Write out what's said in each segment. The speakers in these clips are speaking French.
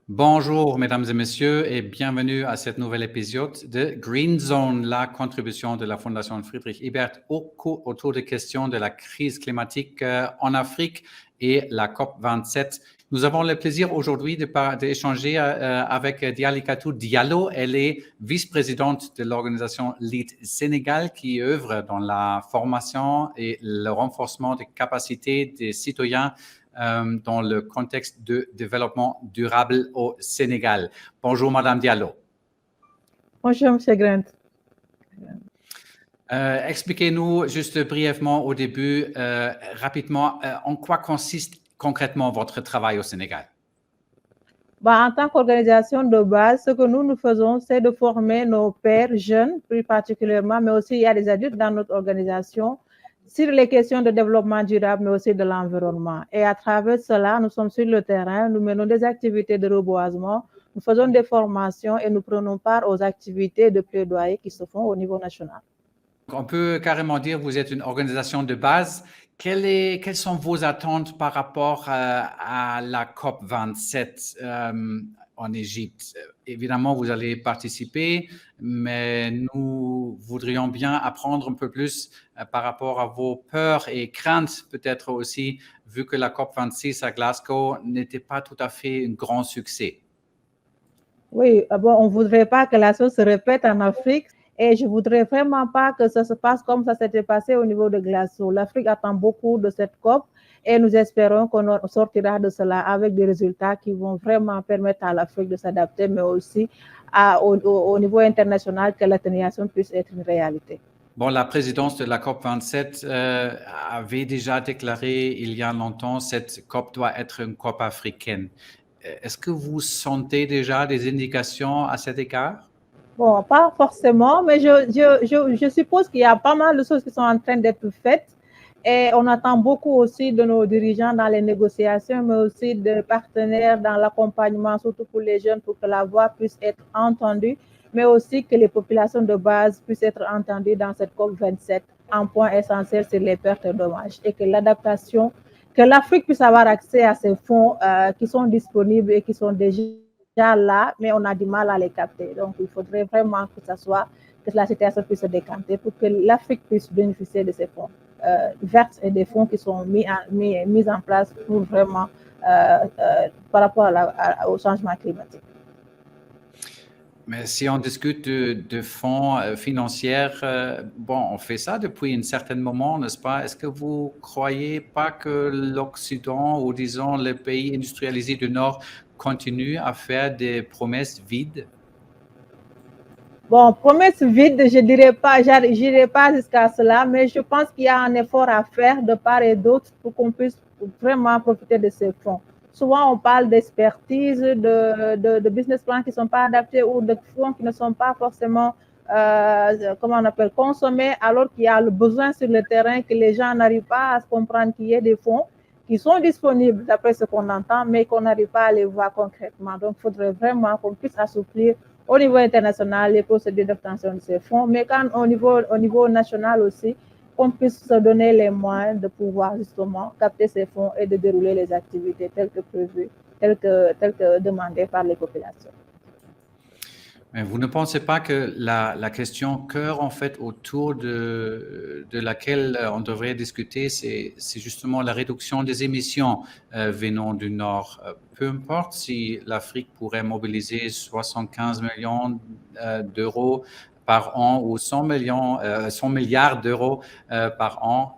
Bonjour, mesdames et messieurs, et bienvenue à cet nouvel épisode de Green Zone, la contribution de la Fondation Friedrich Ebert autour des questions de la crise climatique en Afrique et la COP27. Nous avons le plaisir aujourd'hui d'échanger avec Dialikatou Diallo. Elle est vice-présidente de l'organisation Lead Sénégal qui œuvre dans la formation et le renforcement des capacités des citoyens dans le contexte de développement durable au Sénégal. Bonjour, Madame Diallo. Bonjour, M. Grant. Expliquez-nous juste brièvement au début, rapidement, en quoi consiste concrètement votre travail au Sénégal? En tant qu'organisation de base, ce que nous faisons, c'est de former nos pairs jeunes, plus particulièrement, mais aussi il y a des adultes dans notre organisation, sur les questions de développement durable, mais aussi de l'environnement. Et à travers cela, nous sommes sur le terrain, nous menons des activités de reboisement, nous faisons des formations et nous prenons part aux activités de plaidoyer qui se font au niveau national. On peut carrément dire que vous êtes une organisation de base. Quelles sont vos attentes par rapport à la COP27 en Égypte? Évidemment, vous allez participer, mais nous voudrions bien apprendre un peu plus par rapport à vos peurs et craintes, peut-être aussi, vu que la COP26 à Glasgow n'était pas tout à fait un grand succès. Oui, on ne voudrait pas que la chose se répète en Afrique. Et je ne voudrais vraiment pas que ça se passe comme ça s'était passé au niveau de Glasgow. L'Afrique attend beaucoup de cette COP et nous espérons qu'on sortira de cela avec des résultats qui vont vraiment permettre à l'Afrique de s'adapter, mais aussi au niveau international que l'atténuation puisse être une réalité. Bon, la présidence de la COP27 avait déjà déclaré il y a longtemps que cette COP doit être une COP africaine. Est-ce que vous sentez déjà des indications à cet égard? Bon, pas forcément, mais je suppose qu'il y a pas mal de choses qui sont en train d'être faites. Et on attend beaucoup aussi de nos dirigeants dans les négociations, mais aussi de partenaires dans l'accompagnement, surtout pour les jeunes, pour que la voix puisse être entendue, mais aussi que les populations de base puissent être entendues dans cette COP27, un point essentiel sur les pertes et dommages, et que l'adaptation, que l'Afrique puisse avoir accès à ces fonds qui sont disponibles et qui sont déjà là, mais on a du mal à les capter. Donc, il faudrait vraiment que la situation puisse se décanter pour que l'Afrique puisse bénéficier de ces fonds verts et des fonds qui sont mis en place pour vraiment par rapport au changement climatique. Mais si on discute de fonds financiers, bon, on fait ça depuis un certain moment, n'est-ce pas? Est-ce que vous ne croyez pas que l'Occident, ou disons les pays industrialisés du Nord, continuent à faire des promesses vides? Bon, promesses vides, je n'irai pas jusqu'à cela, mais je pense qu'il y a un effort à faire de part et d'autre pour qu'on puisse vraiment profiter de ces fonds. Souvent, on parle d'expertise, de business plans qui ne sont pas adaptés ou de fonds qui ne sont pas forcément, comment on appelle, consommés, alors qu'il y a le besoin sur le terrain, que les gens n'arrivent pas à se comprendre qu'il y ait des fonds qui sont disponibles d'après ce qu'on entend, mais qu'on n'arrive pas à les voir concrètement. Donc, il faudrait vraiment qu'on puisse assouplir au niveau international les procédures d'obtention de ces fonds, mais quand au niveau national aussi, qu'on puisse se donner les moyens de pouvoir justement capter ces fonds et de dérouler les activités telles que prévues, telles que demandées par les populations. Mais vous ne pensez pas que la question cœur, en fait, autour de laquelle on devrait discuter, c'est justement la réduction des émissions venant du Nord. Peu importe si l'Afrique pourrait mobiliser 75 millions d'euros par an ou 100 milliards d'euros par an,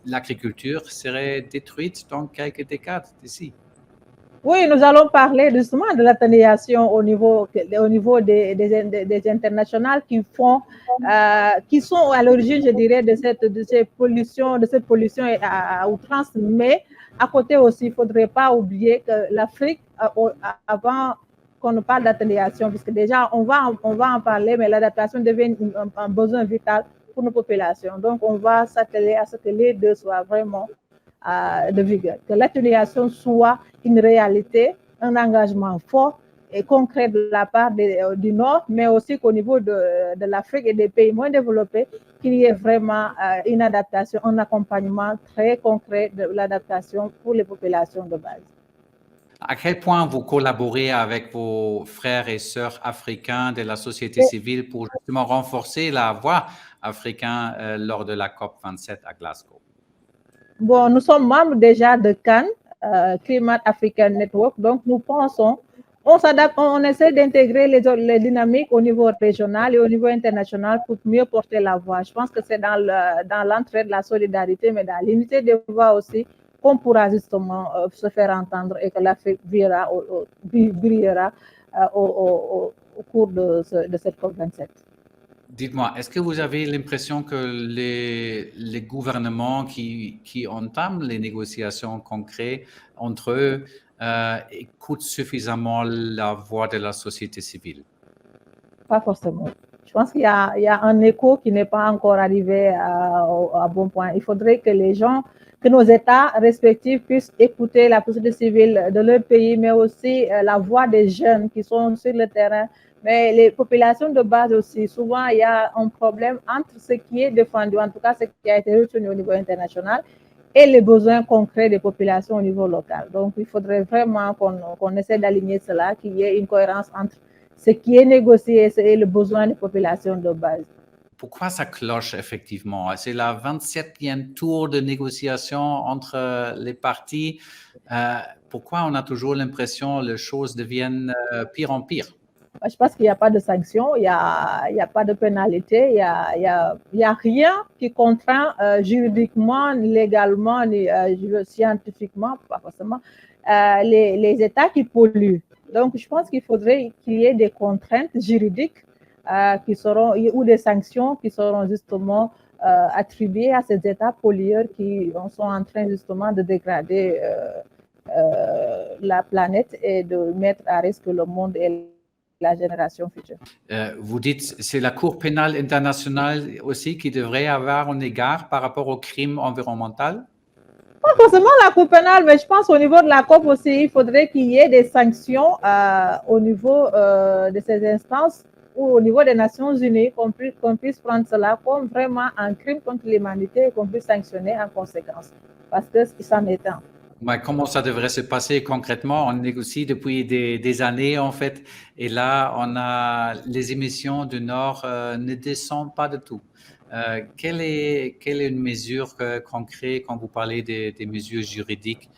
l'agriculture serait détruite dans quelques décades d'ici. Oui, nous allons parler justement de l'atténuation au niveau des internationales qui sont à l'origine, je dirais, de cette pollution à outrance. Mais à côté aussi, il ne faudrait pas oublier que l'Afrique, avant qu'on ne parle d'atténuation, puisque déjà on va en parler, mais l'adaptation devient un besoin vital pour nos populations. Donc, on va s'atteler à ce que les deux soient vraiment de vigueur, que l'atténuation soit une réalité, un engagement fort et concret de la part du Nord, mais aussi qu'au niveau de l'Afrique et des pays moins développés, qu'il y ait vraiment une adaptation, un accompagnement très concret de l'adaptation pour les populations de base. À quel point vous collaborez avec vos frères et sœurs africains de la société Et, civile pour justement renforcer la voix africaine lors de la COP27 à Glasgow? bon, nous sommes membres déjà de CAN, Climate African Network, donc nous pensons, on s'adapte, on essaie d'intégrer les dynamiques au niveau régional et au niveau international pour mieux porter la voix. Je pense que c'est dans l'entraide, la solidarité, mais dans l'unité des voix aussi, qu'on pourra justement se faire entendre et que l'Afrique brillera au cours de cette COP27. Dites-moi, est-ce que vous avez l'impression que les gouvernements qui entament les négociations concrètes entre eux écoutent suffisamment la voix de la société civile? Pas forcément. Je pense qu'il y a un écho qui n'est pas encore arrivé à bon point. Il faudrait que les gens, que nos États respectifs puissent écouter la société civile de leur pays, mais aussi la voix des jeunes qui sont sur le terrain. Mais les populations de base aussi, souvent, il y a un problème entre ce qui est défendu, en tout cas ce qui a été retenu au niveau international, et les besoins concrets des populations au niveau local. Donc, il faudrait vraiment qu'on essaie d'aligner cela, qu'il y ait une cohérence entre ce qui est négocié et le besoin des populations de base. Pourquoi ça cloche effectivement? C'est la 27e tour de négociation entre les partis. Pourquoi on a toujours l'impression que les choses deviennent pire en pire? Je pense qu'il n'y a pas de sanctions, il n'y a pas de pénalité, il y a rien qui contraint juridiquement, légalement, ni scientifiquement, pas forcément, les États qui polluent. Donc, je pense qu'il faudrait qu'il y ait des contraintes juridiques qui seront, ou des sanctions qui seront justement attribuées à ces États pollueurs qui sont en train justement de dégrader la planète et de mettre à risque le monde et la génération future. Vous dites c'est la Cour pénale internationale aussi qui devrait avoir un égard par rapport au crime environnemental? Pas forcément la Cour pénale, mais je pense au niveau de la COP aussi, il faudrait qu'il y ait des sanctions au niveau de ces instances ou au niveau des Nations Unies, qu'on puisse prendre cela comme vraiment un crime contre l'humanité et qu'on puisse sanctionner en conséquence, parce que c'en est un. Mais comment ça devrait se passer concrètement? On négocie depuis des années en fait, et là on a les émissions du Nord ne descendent pas du tout. Quelle est une mesure concrète quand vous parlez des mesures juridiques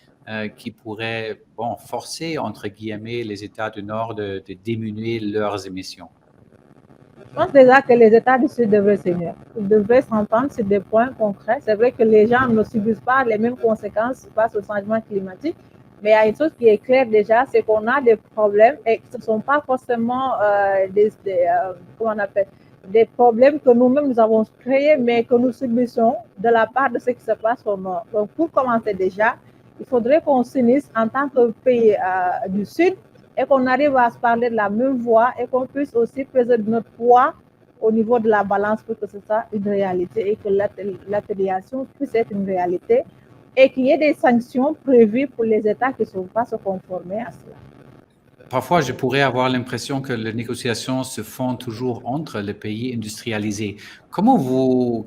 qui pourraient forcer entre guillemets les États du Nord de diminuer leurs émissions? Je pense déjà que les États du Sud devraient s'unir. Ils devraient s'entendre sur des points concrets. C'est vrai que les gens ne subissent pas les mêmes conséquences face au changement climatique, mais il y a une chose qui est claire déjà, c'est qu'on a des problèmes et ce ne sont pas forcément comment on appelle, des problèmes que nous-mêmes nous avons créés, mais que nous subissons de la part de ce qui se passe au Nord. Donc, pour commencer déjà, il faudrait qu'on s'unisse en tant que pays du Sud et qu'on arrive à se parler de la même voix et qu'on puisse aussi peser notre poids au niveau de la balance pour que ce soit une réalité et que l'affiliation puisse être une réalité et qu'il y ait des sanctions prévues pour les États qui ne sont pas se conformer à cela. Parfois, je pourrais avoir l'impression que les négociations se font toujours entre les pays industrialisés.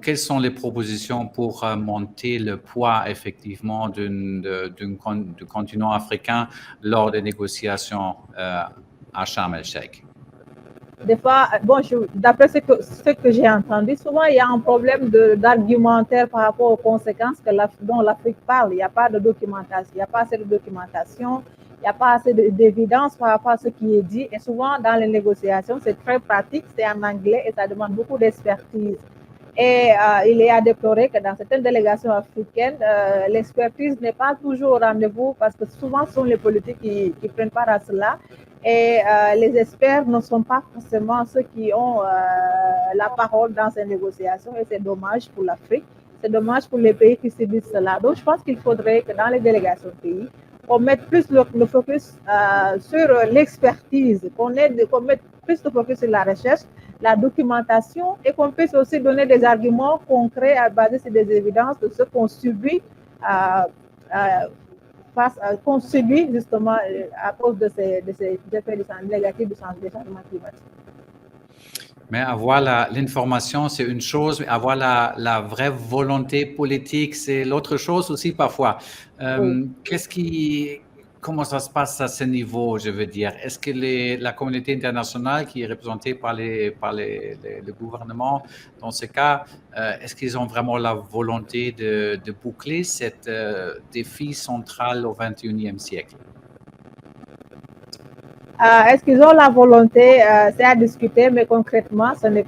Quelles sont les propositions pour monter le poids effectivement du continent africain lors des négociations à Sharm el-Sheikh? Des fois, bon, d'après ce que j'ai entendu, souvent il y a un problème d'argumentaire par rapport aux conséquences dont l'Afrique parle. Il n'y a pas de documentation, il n'y a pas assez de documentation, il n'y a pas assez d'évidence par rapport à ce qui est dit. Et souvent, dans les négociations, c'est très pratique, c'est en anglais et ça demande beaucoup d'expertise. Et il est à déplorer que dans certaines délégations africaines, l'expertise n'est pas toujours au rendez-vous parce que souvent, ce sont les politiques qui prennent part à cela. Et les experts ne sont pas forcément ceux qui ont la parole dans ces négociations. Et c'est dommage pour l'Afrique, c'est dommage pour les pays qui subissent cela. Donc, je pense qu'il faudrait que dans les délégations de pays, on mette plus le focus sur l'expertise, qu'on mette plus le focus sur la recherche, la documentation et qu'on puisse aussi donner des arguments concrets basés sur des évidences de ce qu'on subit qu'on subit justement à cause de ces effets négatifs du changement climatique. Mais avoir l'information, c'est une chose, mais avoir la vraie volonté politique, c'est l'autre chose aussi parfois. Oui. comment ça se passe à ce niveau, je veux dire? Est-ce que la communauté internationale qui est représentée par le gouvernement, dans ce cas, est-ce qu'ils ont vraiment la volonté de boucler cet défi central au XXIe siècle? Est-ce qu'ils ont la volonté? C'est à discuter, mais concrètement, ce n'est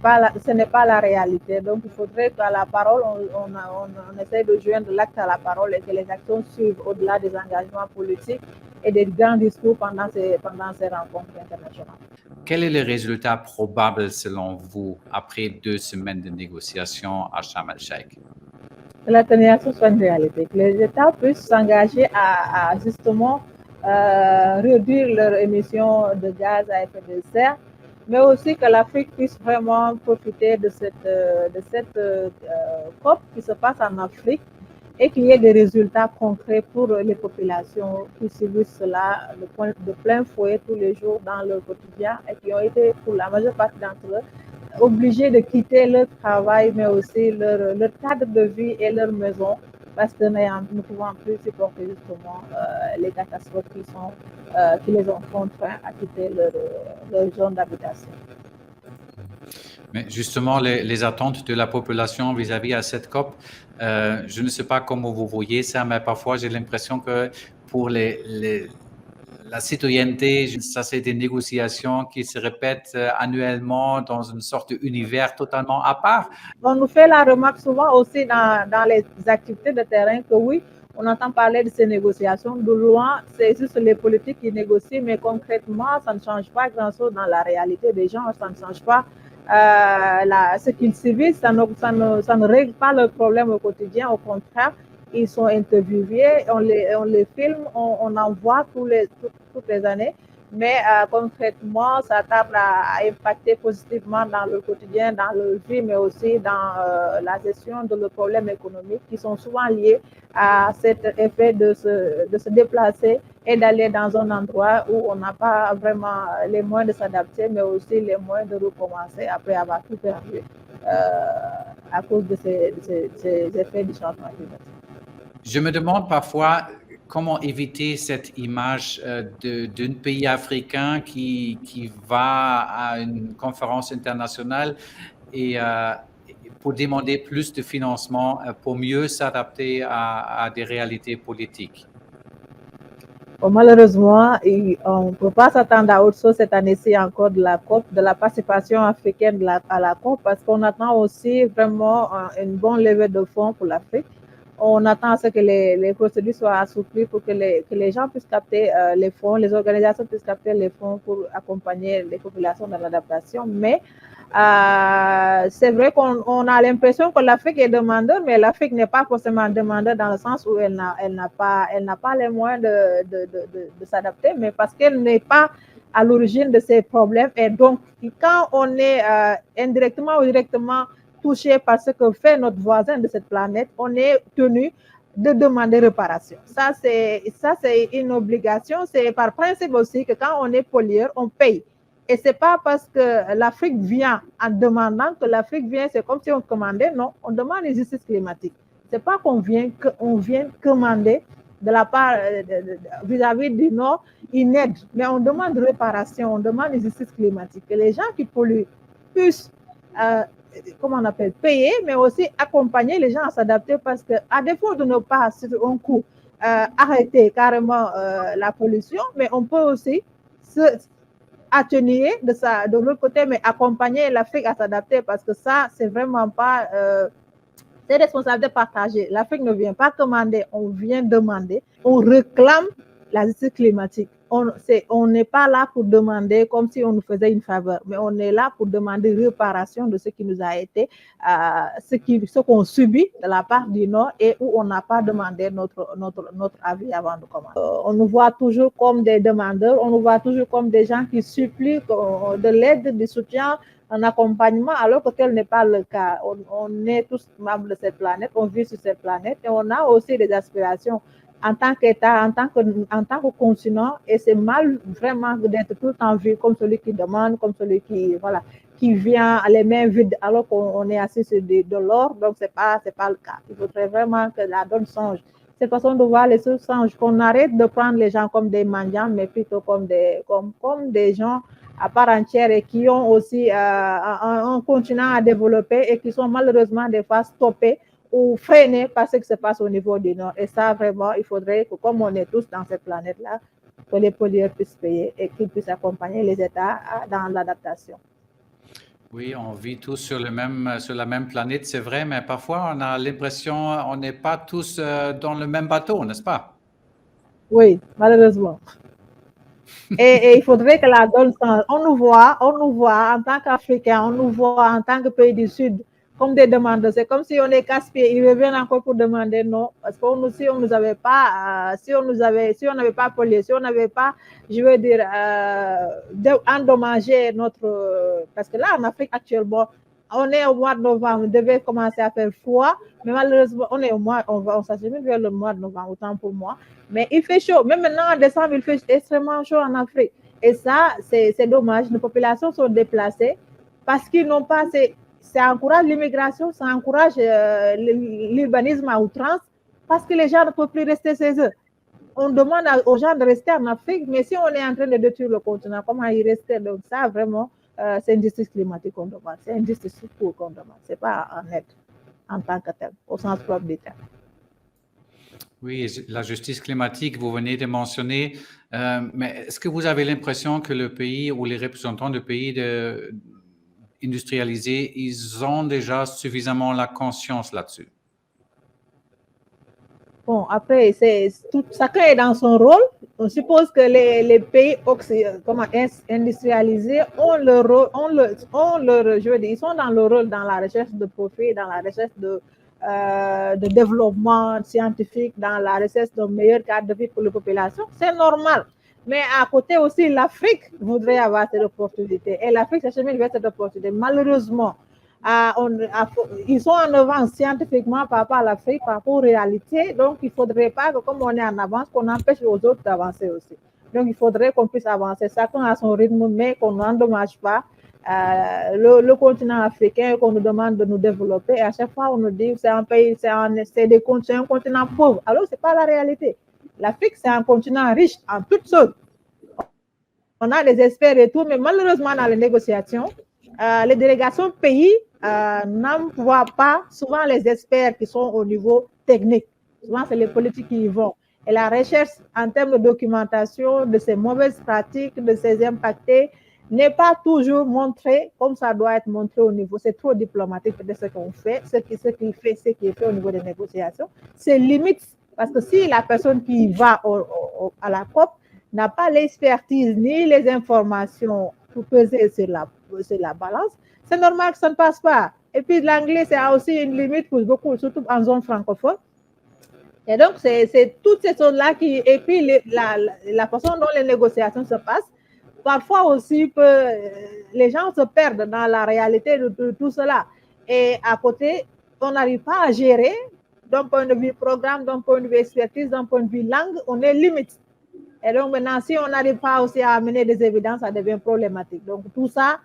pas la réalité. Donc, il faudrait qu'à la parole, on essaie de joindre l'acte à la parole et que les actions suivent au-delà des engagements politiques et des grands discours pendant ces rencontres internationales. Quel est le résultat probable, selon vous, après 2 semaines de négociations à Sharm el-Sheikh? Que l'atténuation soit une réalité, que les États puissent s'engager à justement réduire leurs émissions de gaz à effet de serre, mais aussi que l'Afrique puisse vraiment profiter de cette COP qui se passe en Afrique et qu'il y ait des résultats concrets pour les populations qui subissent cela de plein fouet tous les jours dans leur quotidien et qui ont été, pour la majeure partie d'entre eux, obligés de quitter leur travail, mais aussi leur cadre de vie et leur maison, parce que nous ne pouvons plus supporter justement les catastrophes qui les ont contraints à quitter leur zone d'habitation. Mais justement, les attentes de la population vis-à-vis à cette COP, je ne sais pas comment vous voyez ça, mais parfois j'ai l'impression que pour la citoyenneté, ça c'est des négociations qui se répètent annuellement dans une sorte d'univers totalement à part. On nous fait la remarque souvent aussi dans les activités de terrain que oui, on entend parler de ces négociations. De loin, c'est juste les politiques qui négocient, mais concrètement, ça ne change pas grand-chose dans la réalité des gens, ça ne change pas ce qu'ils subissent, ça ne règle pas leurs problèmes au quotidien, au contraire. Ils sont interviewés, on les filme, on en voit toutes les années, mais concrètement, ça tarde à impacter positivement dans le quotidien, dans leur vie, mais aussi dans la gestion de leurs problèmes économiques qui sont souvent liés à cet effet de se déplacer et d'aller dans un endroit où on n'a pas vraiment les moyens de s'adapter, mais aussi les moyens de recommencer après avoir tout perdu à cause de ces effets du changement climatique. Je me demande parfois comment éviter cette image d'un pays africain qui va à une conférence internationale et pour demander plus de financement pour mieux s'adapter à des réalités politiques. Bon, malheureusement, on ne peut pas s'attendre à autre chose cette année-ci encore de la COP, de la participation africaine à la COP, parce qu'on attend aussi vraiment une bonne levée de fonds pour l'Afrique. On attend à ce que les procédures soient assouplies pour que les gens puissent capter les fonds, les organisations puissent capter les fonds pour accompagner les populations dans l'adaptation. Mais c'est vrai qu'on a l'impression que l'Afrique est demandeur, mais l'Afrique n'est pas forcément demandeur dans le sens où elle n'a pas les moyens de s'adapter, mais parce qu'elle n'est pas à l'origine de ces problèmes. Et donc, quand on est indirectement ou directement touché par ce que fait notre voisin de cette planète, on est tenu de demander réparation. Ça, c'est une obligation. C'est par principe aussi que quand on est pollueur, on paye. Et ce n'est pas parce que l'Afrique vient en demandant que l'Afrique vient, c'est comme si on commandait. Non, on demande une justice climatique. Ce n'est pas qu'on vient commander de la part vis-à-vis du Nord une aide, mais on demande réparation, on demande une justice climatique. Que les gens qui polluent puissent comment on appelle, payer, mais aussi accompagner les gens à s'adapter parce qu'à défaut de ne pas, sur un coup, arrêter carrément la pollution, mais on peut aussi atténuer de l'autre côté, mais accompagner l'Afrique à s'adapter parce que ça, c'est vraiment pas... c'est responsabilité partagée. L'Afrique ne vient pas commander, on vient demander, on réclame la justice climatique. On n'est pas là pour demander comme si on nous faisait une faveur, mais on est là pour demander réparation de ce qui nous a été, ce qu'on subit de la part du Nord et où on n'a pas demandé notre avis avant de commencer. On nous voit toujours comme des demandeurs, on nous voit toujours comme des gens qui supplient de l'aide, du soutien, un accompagnement, alors que tel n'est pas le cas. On est tous membres de cette planète, on vit sur cette planète et on a aussi des aspirations en tant qu'État, en tant que continent, et c'est mal vraiment d'être tout le temps vu comme celui qui demande, comme celui qui vient les mains vides alors qu'on est assis sur de l'or. Donc c'est pas le cas. Il faudrait vraiment que la donne change. cette façon de voir les choses change, qu'on arrête de prendre les gens comme des mendiants, mais plutôt comme des gens à part entière et qui ont aussi un continent à développer et qui sont malheureusement des fois stoppés ou freinés par ce qui se passe au niveau du Nord. Et ça, vraiment, il faudrait que, comme on est tous dans cette planète-là, que les pollueurs puissent payer et qu'ils puissent accompagner les États dans l'adaptation. Oui, on vit tous sur la même planète, c'est vrai, mais parfois on a l'impression qu'on n'est pas tous dans le même bateau, n'est-ce pas? Oui, malheureusement. Et il faudrait que la donne change. On nous voit en tant qu'Africains, on nous voit en tant que pays du Sud comme des demandeurs. C'est comme si on est casse-pieds. Ils reviennent encore pour demander non. Parce que si on nous avait pas, si on n'avait pas pollué, si on n'avait pas, je veux dire, endommagé notre. Parce que là, en Afrique actuellement, on est au mois de novembre, on devait commencer à faire froid, mais malheureusement, on s'achemine vers le mois de novembre, autant pour moi. Mais il fait chaud. Même maintenant, en décembre, il fait extrêmement chaud en Afrique. Et ça, c'est dommage. Les populations sont déplacées parce qu'ils n'ont pas. Ça encourage l'immigration, ça encourage l'urbanisme à outrance parce que les gens ne peuvent plus rester chez eux. On demande aux gens de rester en Afrique, mais si on est en train de détruire le continent, comment y rester? Donc, ça, vraiment, c'est une justice climatique qu'on demande. C'est une justice pour qu'on demande. Ce n'est pas en aide en tant que tel, au sens propre du terme. Oui, la justice climatique, vous venez de mentionner, mais est-ce que vous avez l'impression que le pays ou les représentants du pays industrialisés, ils ont déjà suffisamment la conscience là-dessus? Bon, après, chacun est dans son rôle. On suppose que les pays industrialisés ont leur rôle, je veux dire, ils sont dans le rôle dans la recherche de profit, dans la recherche de développement scientifique, dans la recherche d'un meilleur cadre de vie pour la population. C'est normal. Mais à côté aussi, l'Afrique voudrait avoir cette opportunité. Et l'Afrique s'achemine vers cette opportunité. Malheureusement, ils sont en avance scientifiquement par rapport à l'Afrique, par rapport aux réalités. Donc, il ne faudrait pas que, comme on est en avance, qu'on empêche aux autres d'avancer aussi. Donc, il faudrait qu'on puisse avancer chacun à son rythme, mais qu'on n'endommage pas le continent africain, qu'on nous demande de nous développer. Et à chaque fois, on nous dit que c'est un pays, c'est un continent pauvre. Alors, ce n'est pas la réalité. L'Afrique, c'est un continent riche en toutes choses. On a des experts et tout, mais malheureusement, dans les négociations, les délégations pays n'emploient pas souvent les experts qui sont au niveau technique. Souvent, c'est les politiques qui y vont. Et la recherche en termes de documentation de ces mauvaises pratiques, de ces impactés, n'est pas toujours montrée comme ça doit être montré au niveau. C'est trop diplomatique peut-être ce qu'on fait, ce qui est fait au niveau des négociations. C'est limite parce que si la personne qui va à la COP n'a pas l'expertise ni les informations pour peser sur la balance, c'est normal que ça ne passe pas. Et puis l'anglais, c'est aussi une limite pour beaucoup, surtout en zone francophone. Et donc, c'est toutes ces choses-là qui... Et puis, la façon dont les négociations se passent, parfois aussi, les gens se perdent dans la réalité de tout cela. Et à côté, on n'arrive pas à gérer d'un point de vue programme, d'un point de vue expertise, d'un point de vue langue, on est limite. Et donc maintenant, si on n'arrive pas aussi à amener des évidences, ça devient problématique. Donc tout ça,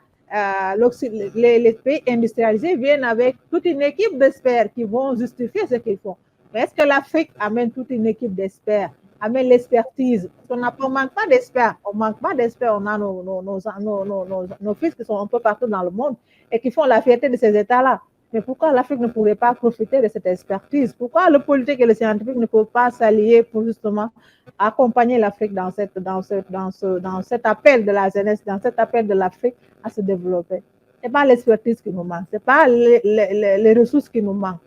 les pays industrialisés viennent avec toute une équipe d'experts qui vont justifier ce qu'ils font. Mais est-ce que l'Afrique amène toute une équipe d'experts, amène l'expertise? On ne manque pas d'experts, on manque pas d'experts. On a nos fils qui sont un peu partout dans le monde et qui font la fierté de ces États-là. Mais pourquoi l'Afrique ne pourrait pas profiter de cette expertise? Pourquoi le politique et le scientifique ne peuvent pas s'allier pour justement accompagner l'Afrique dans cet appel de la jeunesse, dans cet appel de l'Afrique à se développer? Ce n'est pas l'expertise qui nous manque, ce n'est pas les ressources qui nous manquent.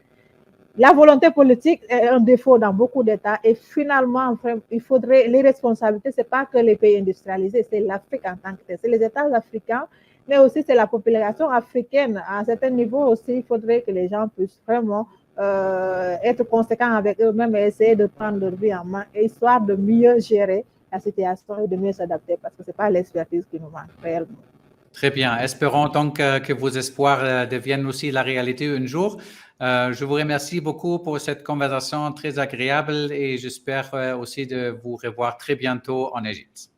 La volonté politique est un défaut dans beaucoup d'États et finalement, enfin, il faudrait, les responsabilités, ce n'est pas que les pays industrialisés, c'est l'Afrique en tant que tel, c'est les États africains, mais aussi c'est la population africaine. À un certain niveau aussi, il faudrait que les gens puissent vraiment être conséquents avec eux-mêmes et essayer de prendre leur vie en main, histoire de mieux gérer la situation et de mieux s'adapter, parce que ce n'est pas l'expertise qui nous manque réellement. Très bien. Espérons donc que vos espoirs deviennent aussi la réalité un jour. Je vous remercie beaucoup pour cette conversation très agréable et j'espère aussi de vous revoir très bientôt en Égypte.